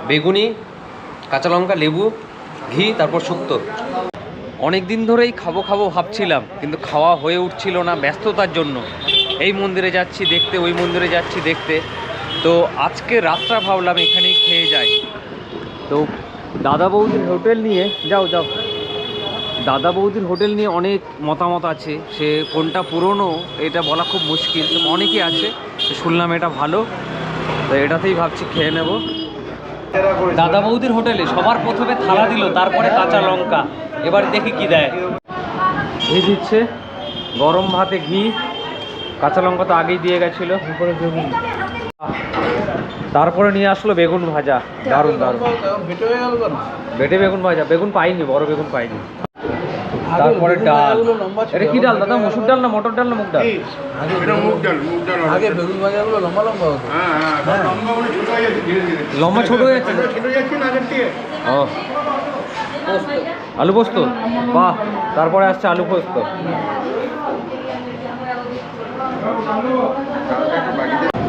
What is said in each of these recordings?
বেগুনি, কাঁচা লঙ্কা, লেবু, ঘি, তারপর শুক্তো। অনেক দিন ধরেই খাবো খাবো ভাবছিলাম, কিন্তু খাওয়া হয়ে উঠছিল না ব্যস্ততার জন্য। এই মন্দিরে যাচ্ছি দেখতে, ওই মন্দিরে যাচ্ছি দেখতে। তো আজকে রাতটা ভাবলাম এখানেই খেয়ে যাই। তো দাদা বৌদির হোটেল নিয়ে যাও যাও দাদা বৌদির হোটেল নিয়ে অনেক মতামত আছে। সে কোনটা পুরনো এটা বলা খুব মুশকিল, অনেকেই আছে। শুনলাম এটা ভালো, তো এটাতেই ভাবছি খেয়ে নেব। দাদা বৌদির হোটেলে সবার প্রথমে থালা দিল, তারপরে কাঁচা লঙ্কা। এবার দেখি কি দেয়। ঘি দিচ্ছে, গরম ভাতে ঘি, কাঁচা লঙ্কা তো আগেই দিয়ে গেছিল, তারপরে নিয়ে আসলো বেগুন ভাজা। দারুণ দারুণ বেটে বেগুন ভাজা। বেগুন পাইনি, বড় বেগুন পাইনি। তারপরে ডাল। এটা কি ডাল দাদা? মসুর ডাল না মটর ডাল না মুগ ডাল? লম্বা ছোট হয়ে যাচ্ছে। ও আলু পোস্ত, বাহ। তারপরে আসছে আলু পোস্ত।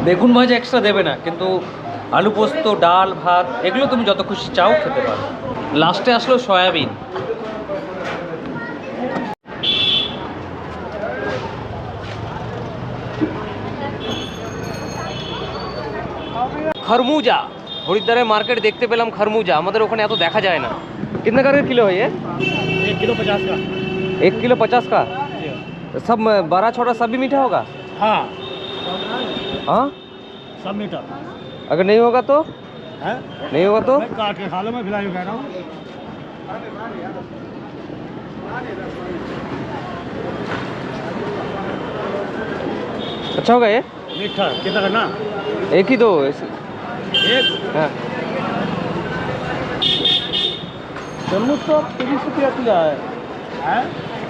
বেগুন ভাজা এক্সট্রা দেবে না, কিন্তু আলু পোস্ত, ডাল, ভাত এগুলো তুমি যত খুশি চাও খেতে পারো। লাস্টে আসলো সয়াবিন। खरबूजा, हरिद्वार मार्केट देखते पेलाम खरबूजा। हमारे ओखाने एत देखा जाए ना। कितने का किलो है ये? 1 किलो 50 का। 1 किलो 50 का। सब बड़ा छोटा सब भी मीठा होगा? हाँ हाँ, सब मीठा। अगर नहीं होगा तो? है नहीं होगा तो काट के खा लो, मैं फिलहाल कह रहा हूँ। अच्छा होगा ये? मीठा कितना करना? एक ही दो। एक हाँ। तरबूज तो 30 रुपया किलो है। हैं?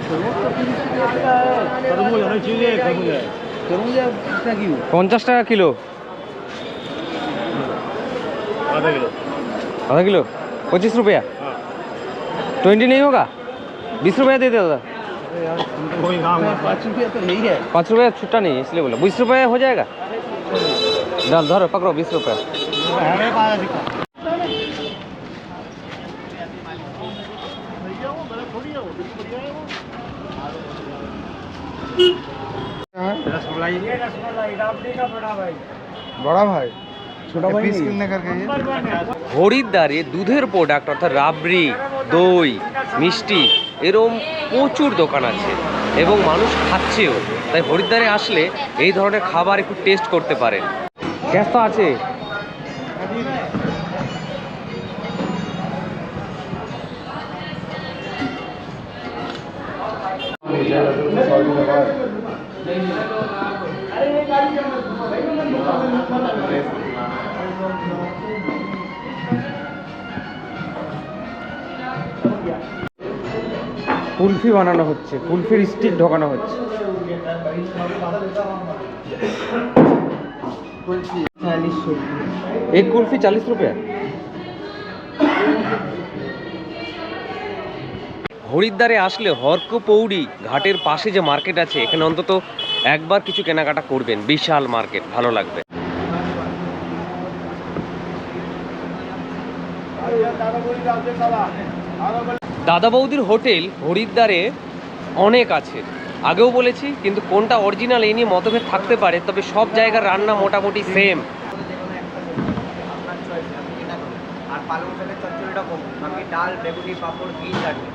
तरबूज तो 30 रुपया किलो है। तरबूज होना चाहिए, तरबूज है। तरबूज कितना किलो? 50 টাকা কিলো। आधा किलो। आधा किलो 25 रुपया। हाँ 20 नहीं होगा? 20 रुपया दे दे दादा। अरे यार तुम तो वही काम है। 5 रुपया तो यही है। 5 रुपया छुट्टा नहीं है इसलिए बोला। 20 रुपया हो जाएगा। डाल धरो, पकड़ो 20 रुपया। है मेरे पास दिखा। रसमलाई राबड़ी का बड़ा भाई। बड़ा भाई छोटा भाई पीस कितने करके ये? হরিদ্বারে দুধের প্রোডাক্ট অর্থাৎ রাবড়ি, দই, মিষ্টি এরকম প্রচুর দোকান আছে এবং মানুষ খাচ্ছেও। তাই হরিদ্বারে আসলে এই ধরনের খাবার একটু টেস্ট করতে পারেন। গ্যাস তো আছে। কুলফি বানানো হচ্ছে, কুলফির স্টিক ঢোকানো হচ্ছে। एक कुल्फी 40 रुपया। হরিদ্বারে আসলে হরকপৌড়ি ঘাটের পাশে যে মার্কেট আছে, এখানে অন্তত একবার কিছু কেনাকাটা করবেন। বিশাল মার্কেট, ভালো লাগবে। দাদা বৌদির হোটেল হরিদ্বারে অনেক আছে, আগেও বলেছি, কিন্তু কোনটা অরিজিনাল এই নিয়ে মতভেদ থাকতে পারে। তবে সব জায়গার রান্না মোটামুটি সেম। আর পালং শাকের চচ্চড়িটা কম, বাকি ডাল, বেগুনি, পাঁপড়, ঘি, চাটনি।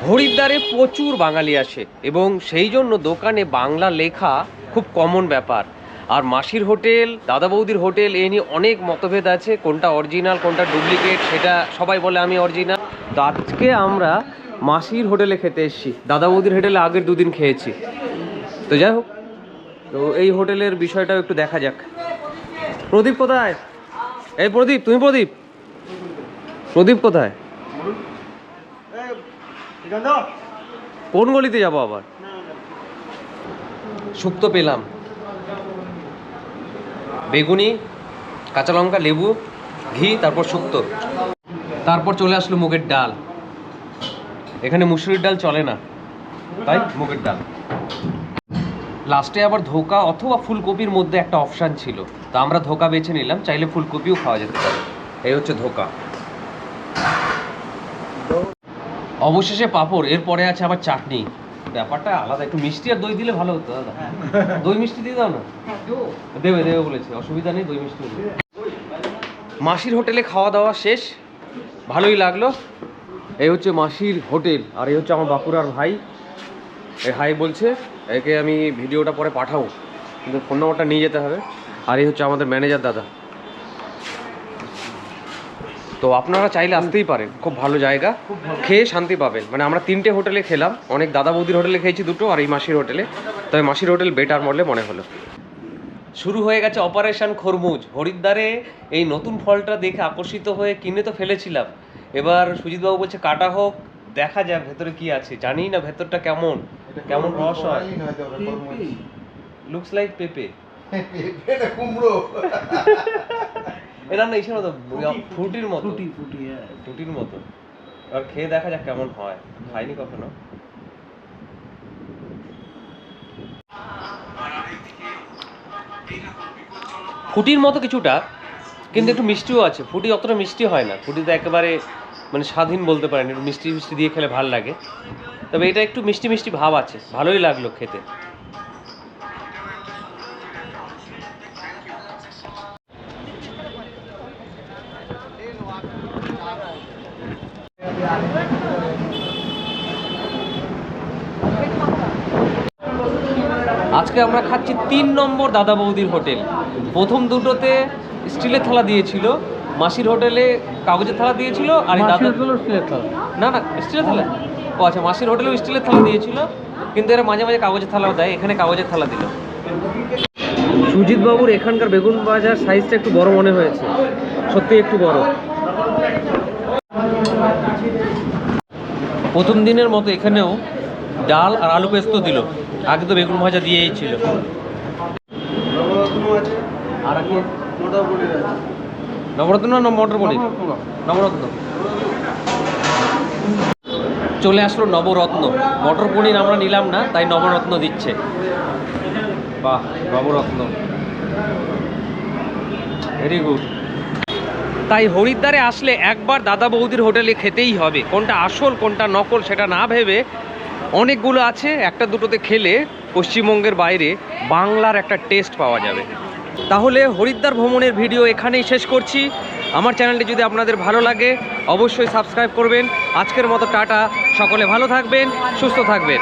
হরিদ্বারে প্রচুর বাঙালি আসে এবং সেই জন্য দোকানে বাংলা লেখা খুব কমন ব্যাপার। আর মাসির হোটেল, দাদা বৌদির হোটেল এই নিয়ে অনেক মতভেদ আছে, কোনটা অরিজিনাল কোনটা ডুপ্লিকেট সেটা সবাই বলে আমি অরিজিনাল। তো আজকে আমরা মাসির হোটেলে খেতে এসেছি। দাদা বৌদির হোটেলে আগের দুদিন খেয়েছি। তো যাই হোক, তো এই হোটেলের বিষয়টাও একটু দেখা যাক। প্রদীপ কোথায়? এই প্রদীপ, তুমি প্রদীপ? প্রদীপ কোথায়? কোন গলিতে যাবো আবার? শুক্তো পেলাম, বেগুনি, কাঁচা লঙ্কা, লেবু, ঘি, তারপর শুক্তো। তারপর চলে আসলো মুগের ডাল। এখানে মুসুরির ডাল চলে না, তাই মুগের ডাল। লাস্টে আবার ধোকা অথবা ফুলকপির মধ্যে একটা অপশান ছিল, তো আমরা ধোকা বেছে নিলাম, চাইলে ফুলকপিও খাওয়া যেতে পারে। এই হচ্ছে ধোকা। অবশেষে পাঁপড়, এরপরে আছে আবার চাটনি। ব্যাপারটা আলাদা, একটু মিষ্টি আর দই দিলে ভালো হতো দাদা। দই মিষ্টি দিয়ে দাও না। দেবে দেবে বলেছে, অসুবিধা নেই, দই মিষ্টি দেবে। মাসির হোটেলে খাওয়া দাওয়া শেষ, ভালোই লাগলো। এই হচ্ছে মাসির হোটেল, আর এই হচ্ছে আমার বাঁকুড়ার ভাই। এই হাই বলছে, একে আমি ভিডিওটা পরে পাঠাবো, কিন্তু ফোন নম্বরটা নিয়ে যেতে হবে। আর এই হচ্ছে আমাদের ম্যানেজার দাদা। তো আপনারা চাইলে আসতেই পারেন, খুব ভালো জায়গা, খেয়ে শান্তি পাবেন। মানে আমরা 3টে হোটেলে খেলাম, অনেক দাদা বৌদির হোটেলে খেয়েছি 2টো, আর এই মাসির হোটেলে। তবে মাসির হোটেল বেটার বলে মনে হলো। শুরু হয়ে গেছে অপারেশন খরমুজ। হরিদ্বারে এই নতুন ফলটা দেখে আকর্ষিত হয়ে কিনে তো ফেলেছিলাম, এবার সুজিতবাবু বলছে কাটা হোক, দেখা যাক ভেতরে কি আছে। জানি না ভেতরটা কেমন কেমন রস হয়। লুকস লাইক পেঁপে। কুমড়ো। এরা না ইসের মতো, ফ্রুটির মতো, ফুটি হ্যাঁ। ফ্রুটির মতো। আর খেয়ে দেখা যাক কেমন হয়, খাইনি কখনো। ফুটির মতো কিছুটা, কিন্তু একটু মিষ্টিও আছে। ফুটি অতটা মিষ্টি হয় না, ফুটি তো একেবারে মানে স্বাধীন বলতে পারেন, একটু মিষ্টি মিষ্টি দিয়ে খেলে ভালো লাগে। তবে এটা একটু মিষ্টি মিষ্টি ভাব আছে, ভালোই লাগলো খেতে। আজকে আমরা খাচ্ছি 3 নম্বর দাদা বৌদির হোটেল। প্রথম দুটোতে স্টিলের থালা দিয়েছিল, মাসির হোটেলে কাগজের থালা দিয়েছিল, আর এই দাদা না না স্টিলের থালা। ও আচ্ছা, মাসির হোটেলেও স্টিলের থালা দিয়েছিল, কিন্তু এরা মাঝে মাঝে কাগজের থালাও দেয়, এখানে কাগজের থালা দিল। সুজিত বাবুর এখানকার বেগুন ভাজার সাইজটা একটু বড় মনে হয়েছে, সত্যি একটু বড়। প্রথম দিনের মতো এখানেও ডাল আর আলু পেস্তো দিল, আগে তো বেগুন ভাজা দিয়েই ছিল। আর কি নবরত্ন না মটর পনির? নবরত্ন। চলে আসলো নবরত্ন। মটর পনির আমরা নিলাম না, তাই নবরত্ন দিচ্ছে। বাহ, নবরত্ন, ভেরি গুড। তাই হরিদ্বারে আসলে একবার দাদা বৌদির হোটেলে খেতেই হবে। কোনটা আসল কোনটা নকল সেটা না ভেবে, অনেকগুলো আছে, একটা দুটোতে খেলে পশ্চিমবঙ্গের বাইরে বাংলার একটা টেস্ট পাওয়া যাবে। তাহলে হরিদ্বার ভ্রমণের ভিডিও এখানেই শেষ করছি। আমার চ্যানেলটি যদি আপনাদের ভালো লাগে অবশ্যই সাবস্ক্রাইব করবেন। আজকের মতো টাটা, সকলে ভালো থাকবেন, সুস্থ থাকবেন।